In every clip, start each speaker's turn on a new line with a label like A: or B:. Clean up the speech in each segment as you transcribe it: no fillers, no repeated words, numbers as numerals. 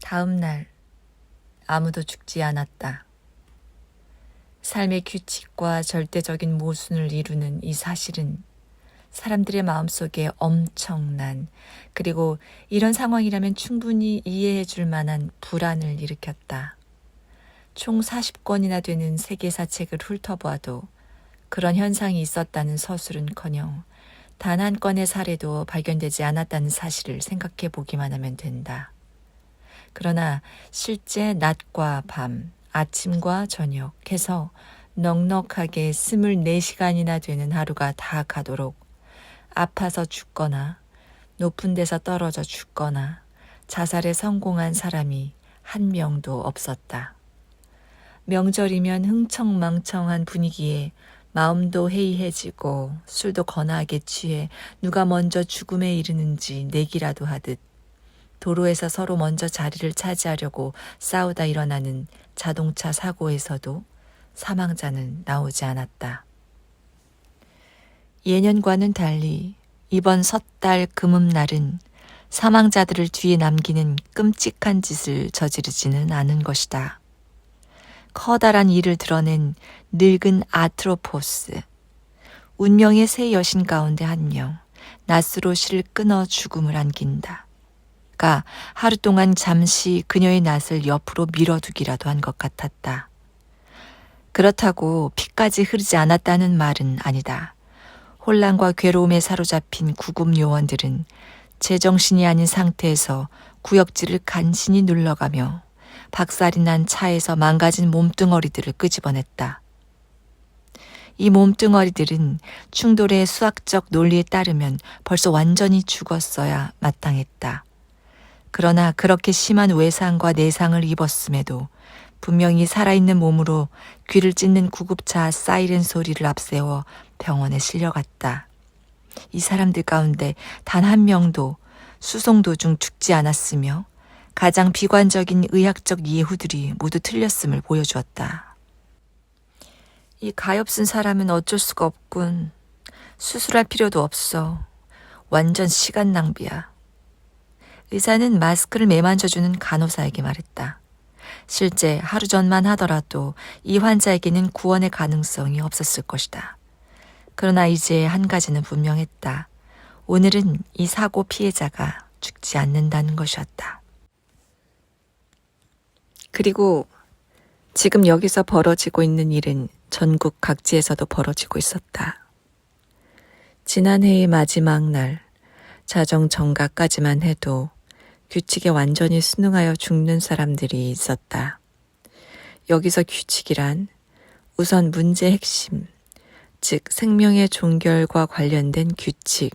A: 다음 날 아무도 죽지 않았다. 삶의 규칙과 절대적인 모순을 이루는 이 사실은 사람들의 마음속에 엄청난, 그리고 이런 상황이라면 충분히 이해해 줄 만한 불안을 일으켰다. 총 40권이나 되는 세계사책을 훑어보아도 그런 현상이 있었다는 서술은커녕 단 한 건의 사례도 발견되지 않았다는 사실을 생각해 보기만 하면 된다. 그러나 실제 낮과 밤, 아침과 저녁 해서 넉넉하게 24시간이나 되는 하루가 다 가도록 아파서 죽거나 높은 데서 떨어져 죽거나 자살에 성공한 사람이 한 명도 없었다. 명절이면 흥청망청한 분위기에 마음도 해이해지고 술도 거나하게 취해 누가 먼저 죽음에 이르는지 내기라도 하듯 도로에서 서로 먼저 자리를 차지하려고 싸우다 일어나는 자동차 사고에서도 사망자는 나오지 않았다. 예년과는 달리 이번 섣달 금음날은 사망자들을 뒤에 남기는 끔찍한 짓을 저지르지는 않은 것이다. 커다란 이를 드러낸 늙은 아트로포스, 운명의 세 여신 가운데 한 명, 낫으로 실을 끊어 죽음을 안긴다. 가 하루 동안 잠시 그녀의 낫을 옆으로 밀어두기라도 한 것 같았다. 그렇다고 피까지 흐르지 않았다는 말은 아니다. 혼란과 괴로움에 사로잡힌 구급 요원들은 제정신이 아닌 상태에서 구역질을 간신히 눌러가며 박살이 난 차에서 망가진 몸뚱어리들을 끄집어냈다. 이 몸뚱어리들은 충돌의 수학적 논리에 따르면 벌써 완전히 죽었어야 마땅했다. 그러나 그렇게 심한 외상과 내상을 입었음에도 분명히 살아있는 몸으로 귀를 찢는 구급차 사이렌 소리를 앞세워 병원에 실려갔다. 이 사람들 가운데 단 한 명도 수송 도중 죽지 않았으며 가장 비관적인 의학적 예후들이 모두 틀렸음을 보여주었다. 이 가엾은 사람은 어쩔 수가 없군. 수술할 필요도 없어. 완전 시간 낭비야. 의사는 마스크를 매만져주는 간호사에게 말했다. 실제 하루 전만 하더라도 이 환자에게는 구원의 가능성이 없었을 것이다. 그러나 이제 한 가지는 분명했다. 오늘은 이 사고 피해자가 죽지 않는다는 것이었다. 그리고 지금 여기서 벌어지고 있는 일은 전국 각지에서도 벌어지고 있었다. 지난해의 마지막 날, 자정 정각까지만 해도 규칙에 완전히 순응하여 죽는 사람들이 있었다. 여기서 규칙이란 우선 문제의 핵심, 즉 생명의 종결과 관련된 규칙,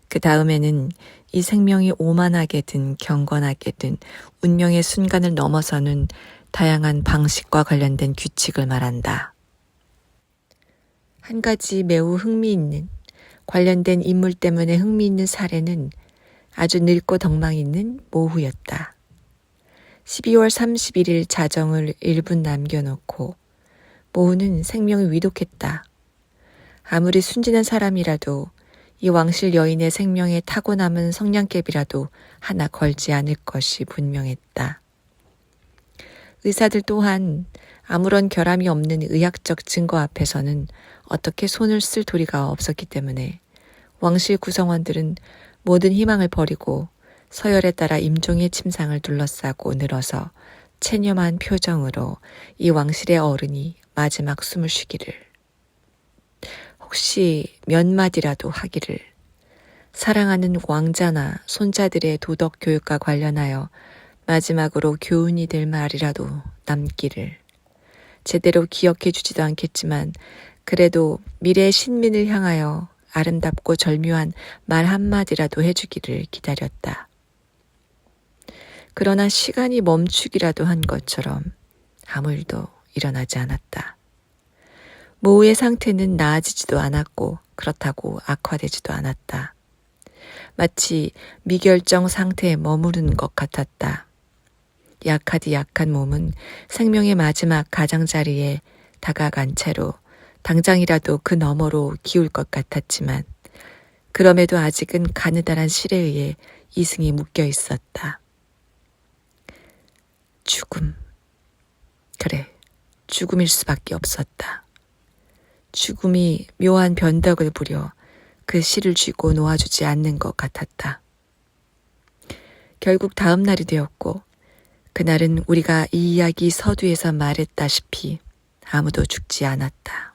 A: 그 다음에는 이 생명이 오만하게든 경건하게든 운명의 순간을 넘어서는 다양한 방식과 관련된 규칙을 말한다. 한 가지 매우 흥미있는, 관련된 인물 때문에 흥미있는 사례는 아주 늙고 덕망 있는 모후였다. 12월 31일 자정을 1분 남겨놓고 모후는 생명이 위독했다. 아무리 순진한 사람이라도 이 왕실 여인의 생명에 타고 남은 성냥개비라도 하나 걸지 않을 것이 분명했다. 의사들 또한 아무런 결함이 없는 의학적 증거 앞에서는 어떻게 손을 쓸 도리가 없었기 때문에 왕실 구성원들은 모든 희망을 버리고 서열에 따라 임종의 침상을 둘러싸고 늘어서 체념한 표정으로 이 왕실의 어른이 마지막 숨을 쉬기를, 혹시 몇 마디라도 하기를, 사랑하는 왕자나 손자들의 도덕 교육과 관련하여 마지막으로 교훈이 될 말이라도 남기를, 제대로 기억해 주지도 않겠지만 그래도 미래의 신민을 향하여 아름답고 절묘한 말 한마디라도 해주기를 기다렸다. 그러나 시간이 멈추기라도 한 것처럼 아무 일도 일어나지 않았다. 모우의 상태는 나아지지도 않았고 그렇다고 악화되지도 않았다. 마치 미결정 상태에 머무르는 것 같았다. 약하디 약한 몸은 생명의 마지막 가장자리에 다가간 채로 당장이라도 그 너머로 기울 것 같았지만 그럼에도 아직은 가느다란 실에 의해 이승이 묶여 있었다. 죽음. 그래, 죽음일 수밖에 없었다. 죽음이 묘한 변덕을 부려 그 시를 쥐고 놓아주지 않는 것 같았다. 결국 다음 날이 되었고 그날은 우리가 이 이야기 서두에서 말했다시피 아무도 죽지 않았다.